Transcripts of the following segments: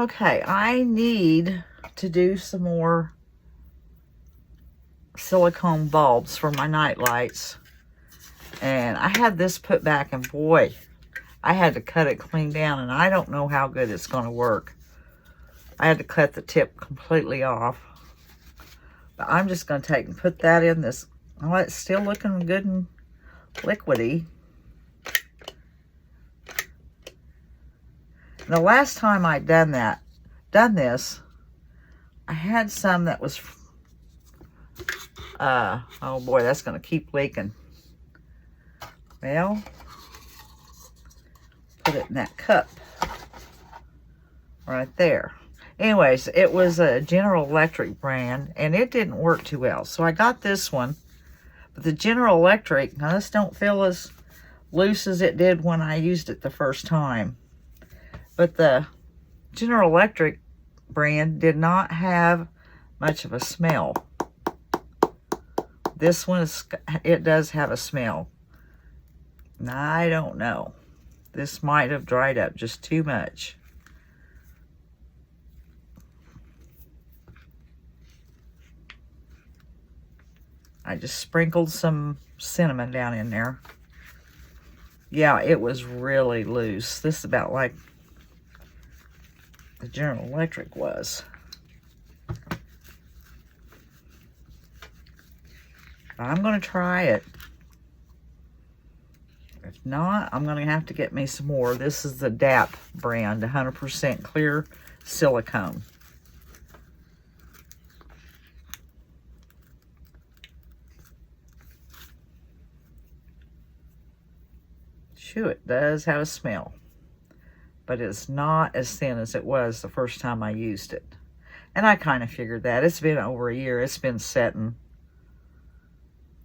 Okay, I need to do some more silicone bulbs for my night lights. And I had this put back, and boy, I had to cut it clean down, and I don't know how good it's going to work. I had to cut the tip completely off. But I'm just going to take and put that in this. Oh, it's still looking good and liquidy. The last time I'd done this, I had some that was, oh boy, that's going to keep leaking. Well, put it in that cup right there. Anyways, it was a General Electric brand, and it didn't work too well. So I got this one, but the General Electric, now this don't feel as loose as it did when I used it the first time. But the General Electric brand did not have much of a smell. This one, it does have a smell. Now, I don't know. This might have dried up just too much. I just sprinkled some cinnamon down in there. Yeah, it was really loose. This is about like the General Electric was. I'm going to try it. If not, I'm going to have to get me some more. This is the DAP brand, 100% clear silicone. Shoo, it does have a smell, but it's not as thin as it was the first time I used it. And I kind of figured that. It's been over a year. It's been setting.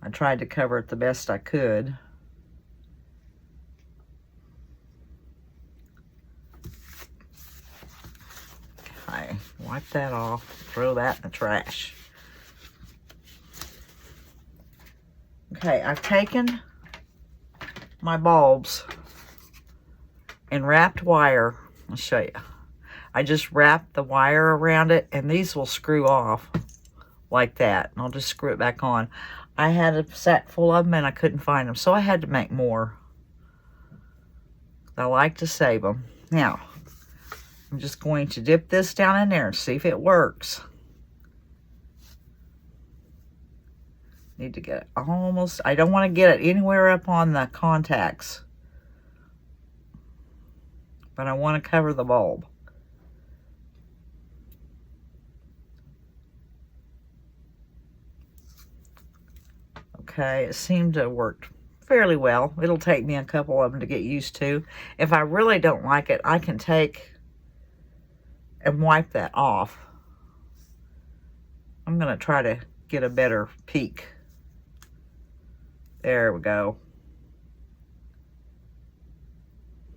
I tried to cover it the best I could. Okay, wipe that off. Throw that in the trash. Okay, I've taken my bulbs and wrapped wire. I'll show you. I just wrapped the wire around it, and these will screw off like that. And I'll just screw it back on. I had a sack full of them, and I couldn't find them, so I had to make more. I like to save them. Now, I'm just going to dip this down in there and see if it works. Need to get it almost, I don't want to get it anywhere up on the contacts, but I want to cover the bulb. Okay, it seemed to have worked fairly well. It'll take me a couple of them to get used to. If I really don't like it, I can take and wipe that off. I'm going to try to get a better peek. There we go.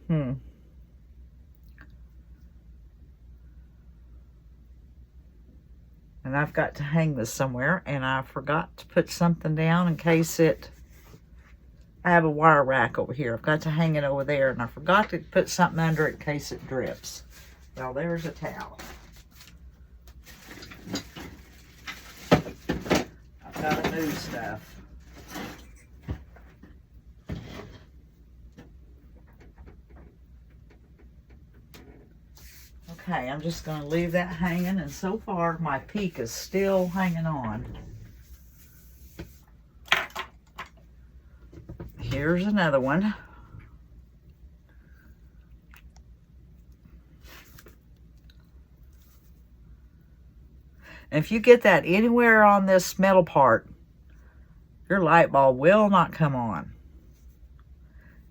And I've got to hang this somewhere, and I forgot to put something down in case it... I have a wire rack over here. I've got to hang it over there, and I forgot to put something under it in case it drips. Well, there's a towel. I've got to move stuff. Okay, I'm just going to leave that hanging, and so far my peak is still hanging on. Here's another one. And if you get that anywhere on this metal part, your light bulb will not come on.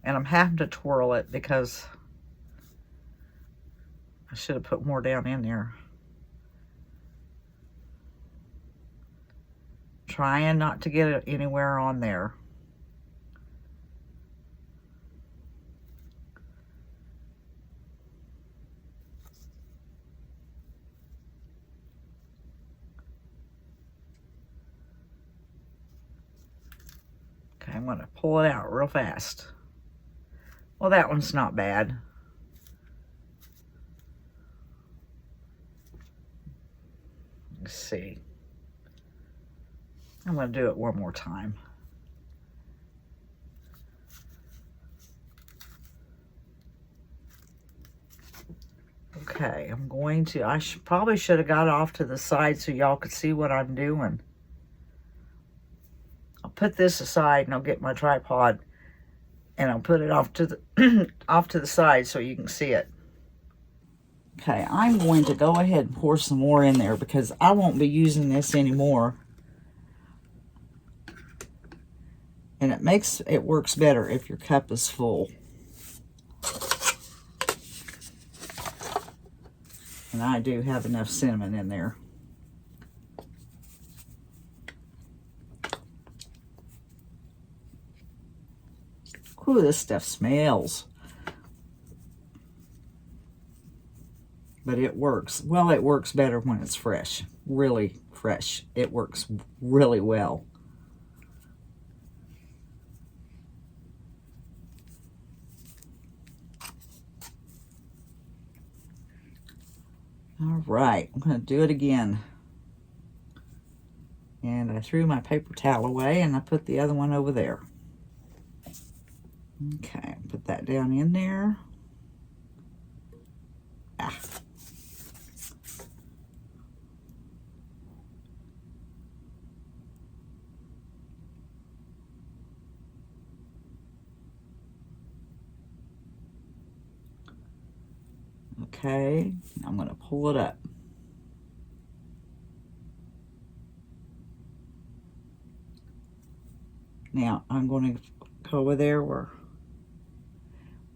And I'm having to twirl it because I should have put more down in there. Trying not to get it anywhere on there. Okay, I'm going to pull it out real fast. Well, that one's not bad. can see. I'm going to do it one more time. Okay, I'm going to, probably should have got off to the side so y'all could see what I'm doing. I'll put this aside and I'll get my tripod and I'll put it off to the off to the side so you can see it. Okay, I'm going to go ahead and pour some more in there because I won't be using this anymore. And it works better if your cup is full. And I do have enough cinnamon in there. Ooh, this stuff smells. But it works. Well, it works better when it's fresh. Really fresh. It works really well. All right, I'm going to do it again. And I threw my paper towel away and I put the other one over there. Okay, put that down in there. Ah. Okay, I'm going to pull it up. Now, I'm going to go over there where,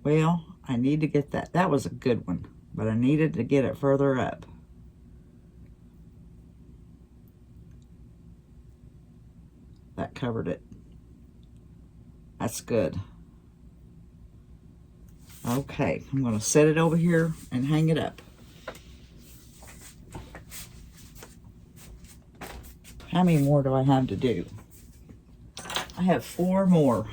well, I need to get that. That was a good one, but I needed to get it further up. That covered it. That's good. Okay, I'm going to set it over here and hang it up. How many more do I have to do? I have 4 more.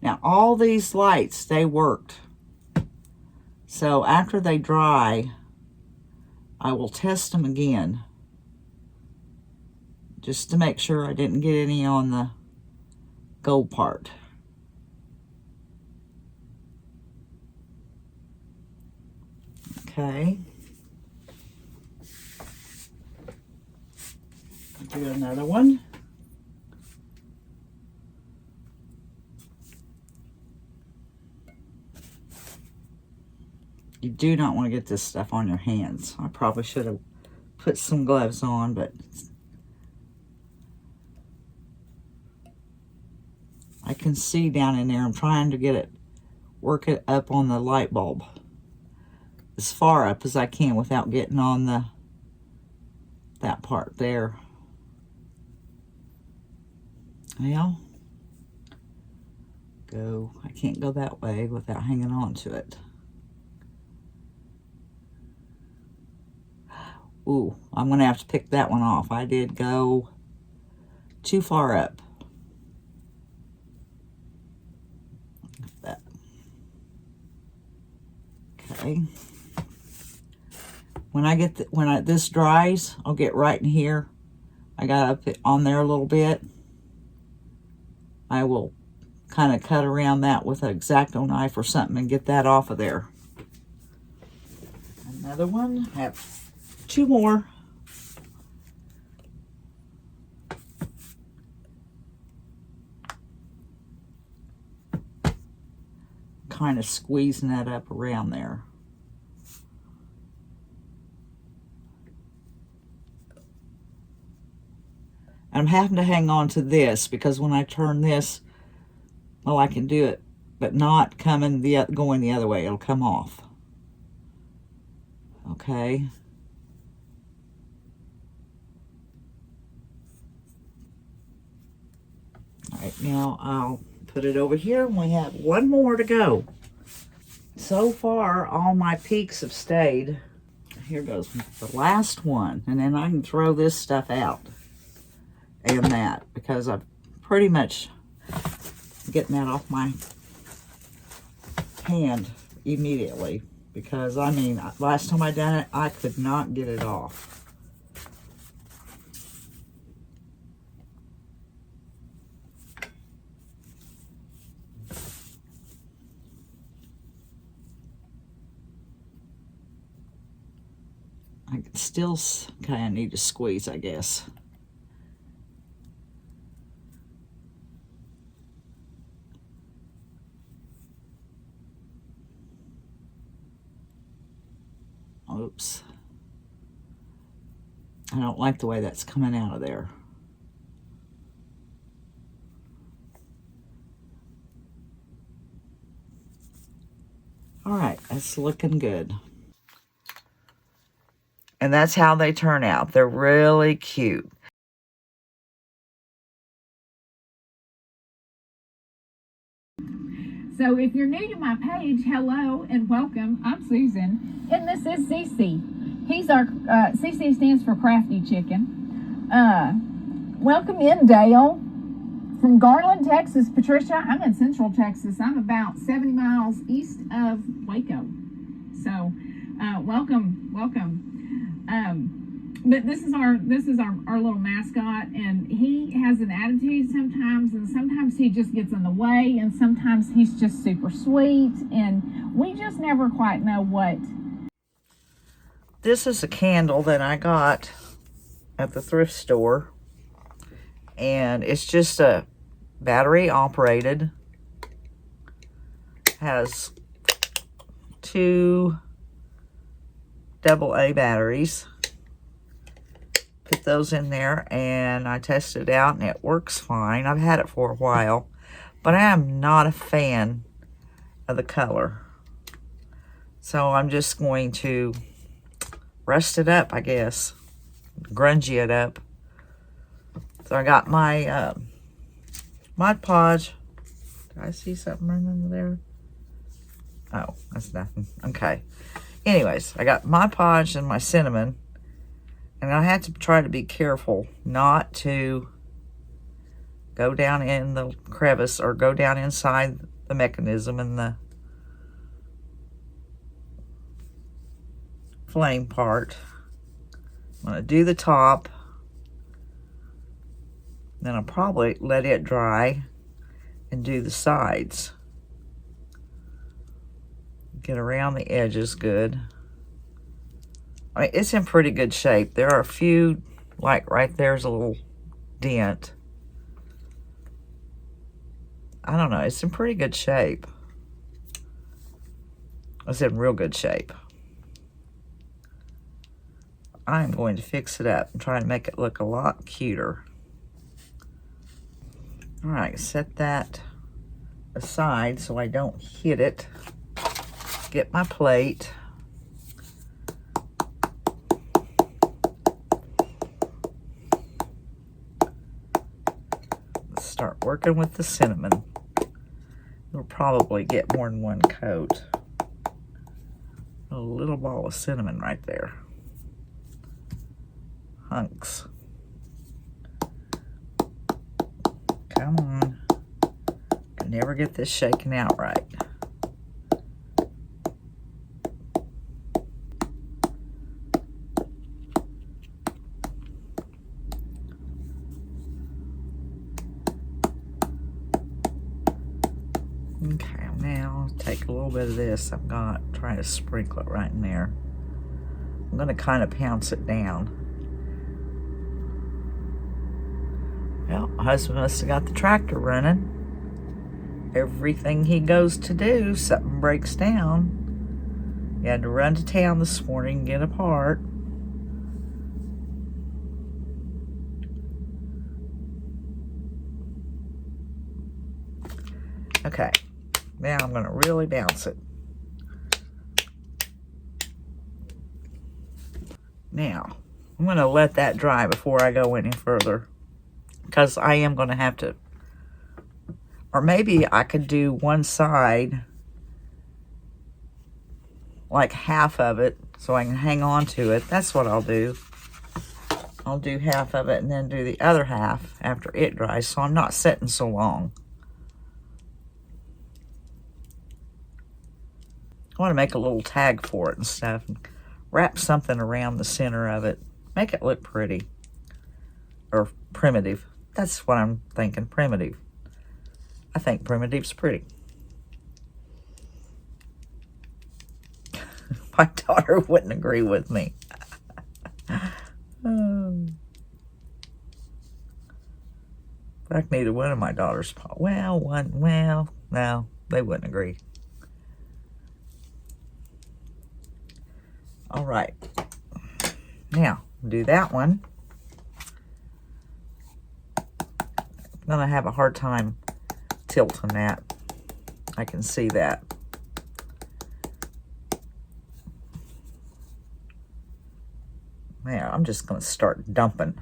Now, all these lights, they worked. So after they dry, I will test them again, just to make sure I didn't get any on the gold part. Okay. I'll do another one. You do not want to get this stuff on your hands. I probably should have put some gloves on, but I can see down in there. I'm trying to get it, work it up on the light bulb as far up as I can without getting on that part there. Well, I can't go that way without hanging on to it. Ooh, I'm going to have to pick that one off. I did go too far up. That. Okay. When this dries, I'll get right in here. I got up on there a little bit. I will kind of cut around that with an X-Acto knife or something and get that off of there. Another one. I have 2 more. Kind of squeezing that up around there. I'm having to hang on to this because when I turn this, well, I can do it, but not going the other way. It'll come off. Okay. All right, now I'll put it over here and we have 1 more to go. So far, all my peaks have stayed. Here goes the last one, and then I can throw this stuff out and that because I've pretty much getting that off my hand immediately, because I mean, last time I done it, I could not get it off. I still kind of need to squeeze, I guess. Oops. I don't like the way that's coming out of there. All right, that's looking good. And that's how they turn out. They're really cute. So if you're new to my page, hello and welcome. I'm Susan, and this is CC. He's our, CC stands for Crafty Chicken. Welcome in, Dale. From Garland, Texas. Patricia, I'm in Central Texas. I'm about 70 miles east of Waco. So, welcome. But this is our little mascot, and he has an attitude sometimes, and sometimes he just gets in the way, and sometimes he's just super sweet, and we just never quite know what. This is a candle that I got at the thrift store, and it's just a battery operated. Has 2 AA batteries. Put those in there, and I tested it out, and it works fine. I've had it for a while, but I am not a fan of the color, so I'm just going to rust it up, I guess, grungy it up. So I got my Mod Podge. Did I see something running there? Oh, that's nothing. Okay. Anyways, I got Mod Podge and my cinnamon. And I had to try to be careful not to go down in the crevice or go down inside the mechanism and the flame part. I'm going to do the top. Then I'll probably let it dry and do the sides. Get around the edges good. I mean, it's in pretty good shape. There are a few, like right there's a little dent. I don't know, it's in pretty good shape. It's in real good shape. I'm going to fix it up and try to make it look a lot cuter. All right, set that aside so I don't hit it. Get my plate. Start working with the cinnamon. You'll probably get more than one coat. A little ball of cinnamon right there. Hunks. Come on. Can never get this shaken out right. Okay, now take a little bit of this I've got, try to sprinkle it right in there. I'm going to kind of pounce it down. Well, my husband must have got the tractor running. Everything he goes to do, something breaks down. He had to run to town this morning and get a part. Okay. Now I'm going to really bounce it. Now, I'm going to let that dry before I go any further, because I am going to have to, or maybe I could do one side, like half of it, so I can hang on to it. That's what I'll do. I'll do half of it and then do the other half after it dries, so I'm not sitting so long. I want to make a little tag for it and stuff. And wrap something around the center of it. Make it look pretty. Or primitive. That's what I'm thinking, primitive. I think primitive's pretty. My daughter wouldn't agree with me. Oh. In fact, neither one of my daughters, well, no, they wouldn't agree. All right. Now, do that one. I'm gonna have a hard time tilting that. I can see that. Now, I'm just gonna start dumping.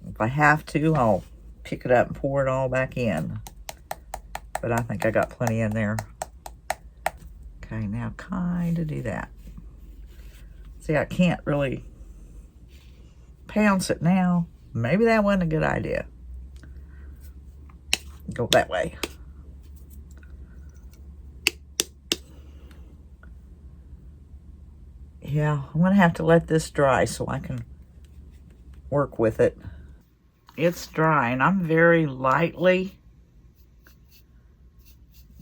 If I have to, I'll pick it up and pour it all back in. But I think I got plenty in there. Okay, now kind of do that. See, I can't really pounce it now. Maybe that wasn't a good idea. Go that way. Yeah, I'm gonna have to let this dry so I can work with it. It's dry, and I'm very lightly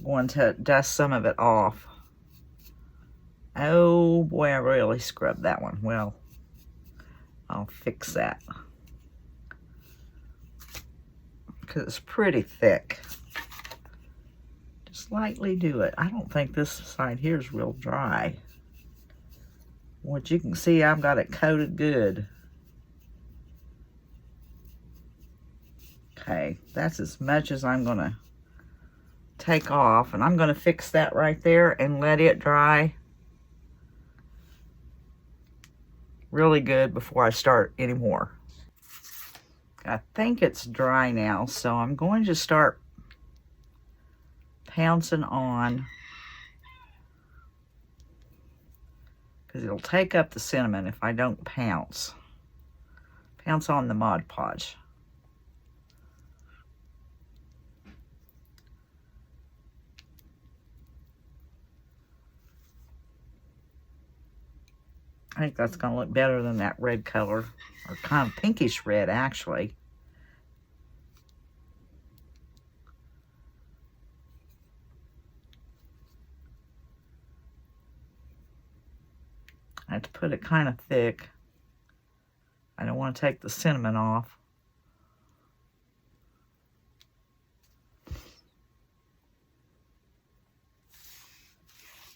going to dust some of it off. Oh boy, I really scrubbed that one. Well, I'll fix that. Because it's pretty thick. Just lightly do it. I don't think this side here is real dry. What you can see, I've got it coated good. Okay, that's as much as I'm gonna take off, and I'm gonna fix that right there and let it dry really good before I start any more. I think it's dry now, so I'm going to start pouncing on, because it'll take up the cinnamon if I don't pounce. Pounce on the Mod Podge. I think that's going to look better than that red color, or kind of pinkish red, actually. I have to put it kind of thick. I don't want to take the cinnamon off.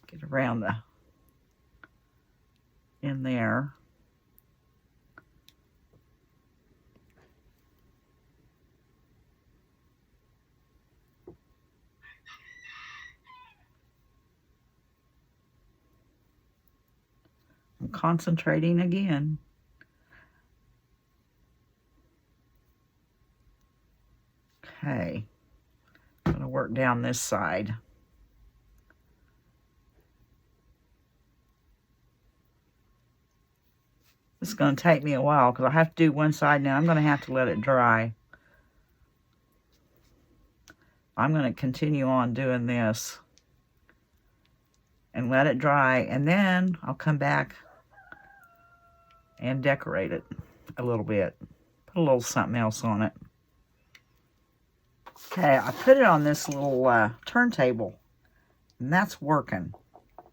Get around the in there. I'm concentrating again. Okay, I'm going to work down this side. This is going to take me a while because I have to do one side now. I'm going to have to let it dry. I'm going to continue on doing this and let it dry, and then I'll come back and decorate it a little bit. Put a little something else on it. Okay, I put it on this little turntable, and that's working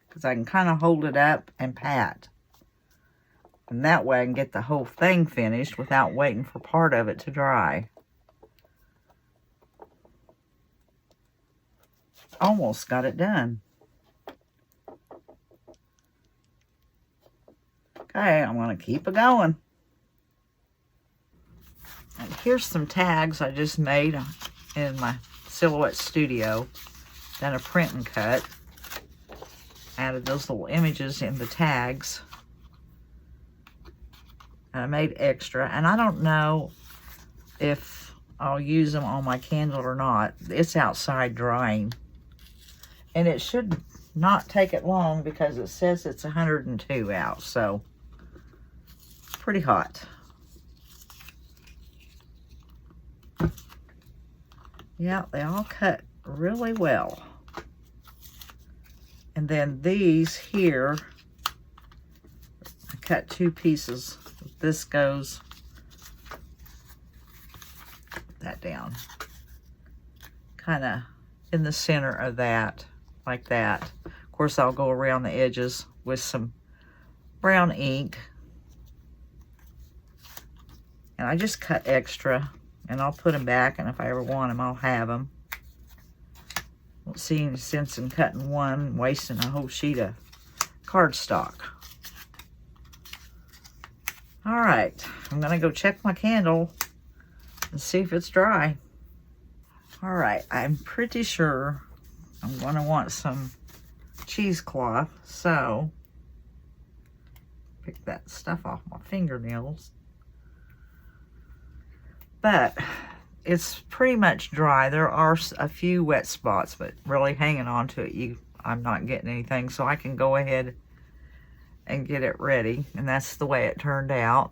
because I can kind of hold it up and pat. And that way I can get the whole thing finished without waiting for part of it to dry. Almost got it done. Okay, I'm going to keep it going. And here's some tags I just made in my Silhouette Studio. Done a print and cut. Added those little images in the tags. And I made extra, and I don't know if I'll use them on my candle or not. It's outside drying. And it should not take it long because it says it's 102 out, so pretty hot. Yeah, they all cut really well. And then these here, I cut 2 pieces. This goes, put that down, kind of in the center of that, like that. Of course, I'll go around the edges with some brown ink. And I just cut extra, and I'll put them back, and if I ever want them, I'll have them. Don't see any sense in cutting one and wasting a whole sheet of cardstock. All right, I'm gonna go check my candle and see if it's dry. All right, I'm pretty sure I'm gonna want some cheesecloth, so pick that stuff off my fingernails. But it's pretty much dry. There are a few wet spots, but really hanging on to it, I'm not getting anything, so I can go ahead and get it ready. And that's the way it turned out.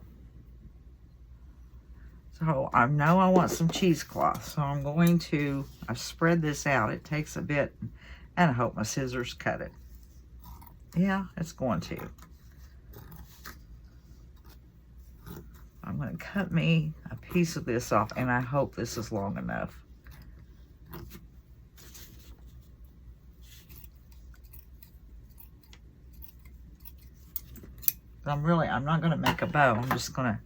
So I know I want some cheesecloth, so I'm going to, I've spread this out. It takes a bit, and I hope my scissors cut it. Yeah, it's going to. I'm going to cut me a piece of this off, and I hope this is long enough. I'm not going to make a bow. I'm just going to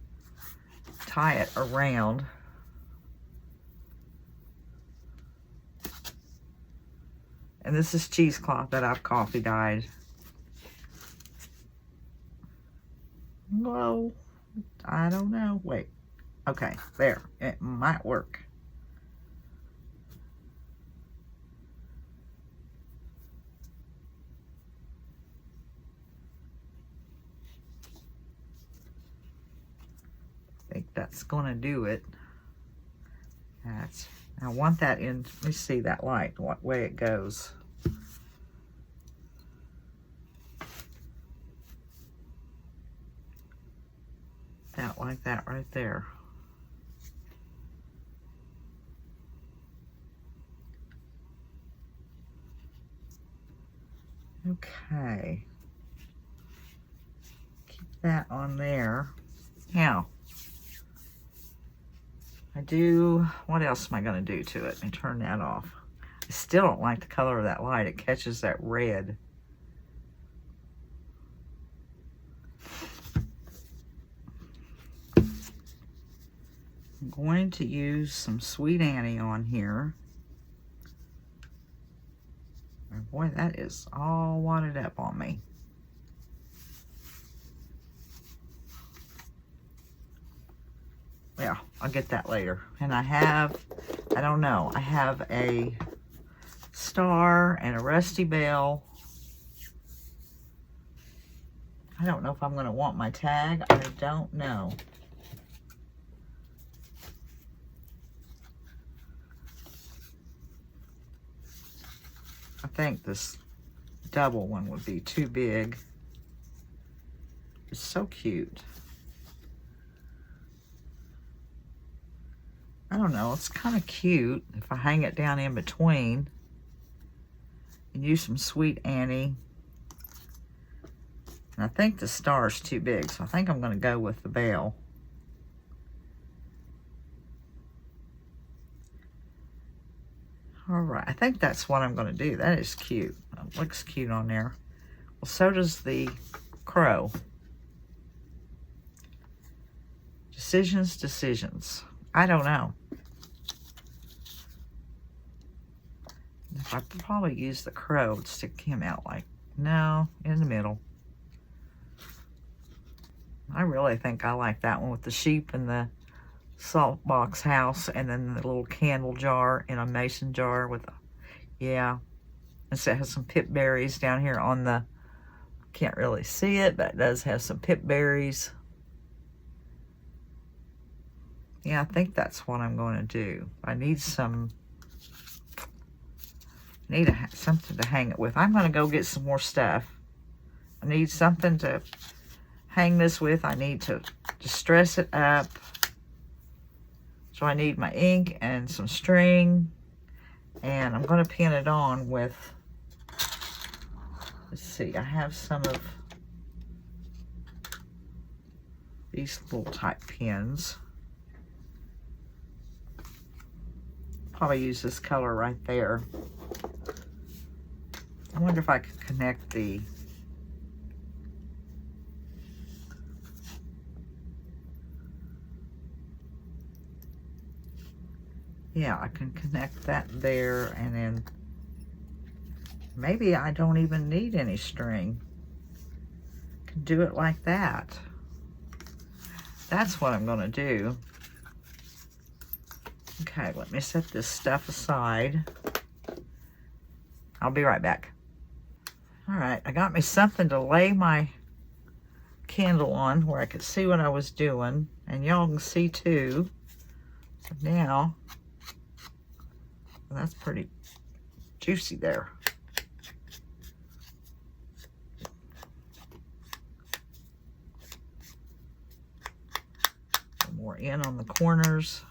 tie it around. And this is cheesecloth that I've coffee dyed. Whoa. I don't know. Wait. Okay, there. It might work. I think that's going to do it. I want that in. Let me see that light, what way it goes. That like that right there. Okay. Keep that on there. Now, what else am I going to do to it? Let me turn that off. I still don't like the color of that light. It catches that red. I'm going to use some Sweet Annie on here. And boy, that is all wadded up on me. Yeah, I'll get that later. And I have a star and a rusty bell. I don't know if I'm going to want my tag. I don't know. I think this double one would be too big. It's so cute. I don't know, it's kind of cute if I hang it down in between and use some Sweet Annie. And I think the star's too big, so I think I'm going to go with the bell. All right, I think that's what I'm going to do. That is cute. It looks cute on there. Well, so does the crow. Decisions. I don't know. If I probably use the crow to stick him out like, no, in the middle. I really think I like that one with the sheep and the salt box house, and then the little candle jar in a mason jar with, yeah. And so it has some pip berries down here on the, can't really see it, but it does have some pip berries. Yeah, I think that's what I'm going to do. I need something to hang it with. I'm going to go get some more stuff. I need something to hang this with. I need to distress it up. So I need my ink and some string. And I'm going to pin it on with Let's see, I have some of these little type pins. Probably use this color right there. I wonder if I could connect the yeah, I can connect that there, and then maybe I don't even need any string. I can do it like that. That's what I'm gonna do. Okay, let me set this stuff aside. I'll be right back. All right, I got me something to lay my candle on where I could see what I was doing, and y'all can see too. So now, well, that's pretty juicy there. More in on the corners.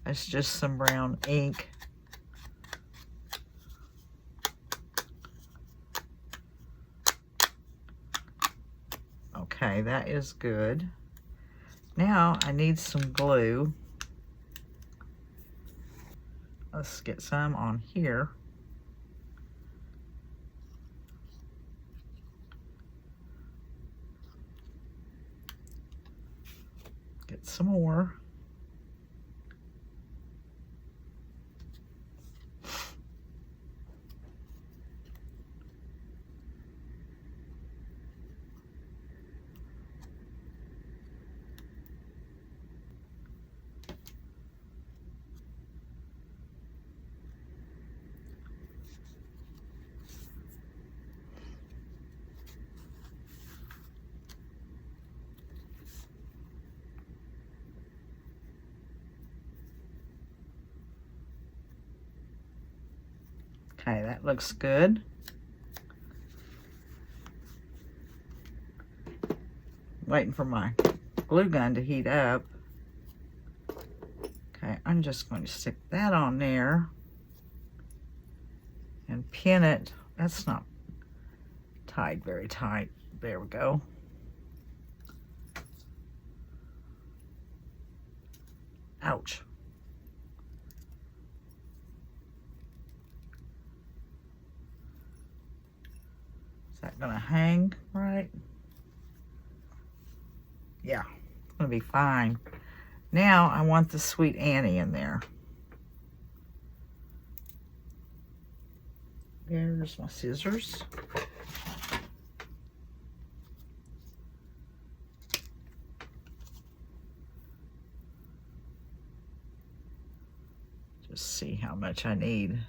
That's just some brown ink. Okay, that is good. Now I need some glue. Let's get some on here. Get some more. Okay, that looks good. Waiting for my glue gun to heat up. Okay, I'm just going to stick that on there and pin it. That's not tied very tight. There we go. Ouch. Is that gonna hang right? Yeah, it's gonna be fine. Now I want the Sweet Annie in there. There's my scissors. Just see how much I need.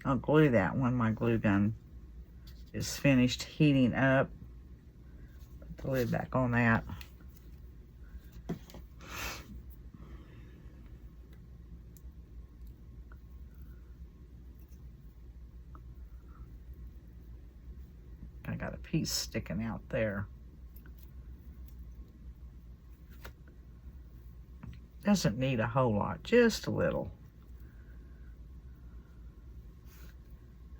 I'll glue that when my glue gun is finished heating up. Put the lid back on that. I got a piece sticking out there. Doesn't need a whole lot, just a little.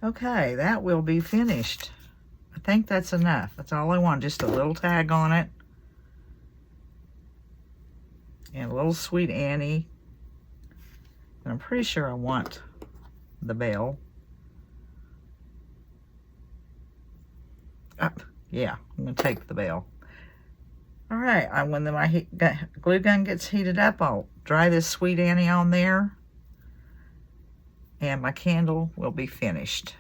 Okay, that will be finished. I think that's enough. That's all I want, just a little tag on it. And a little Sweet Annie. And I'm pretty sure I want the bell. Yeah, I'm gonna take the bell. All right, when my glue gun gets heated up, I'll dry this Sweet Annie on there, and my candle will be finished.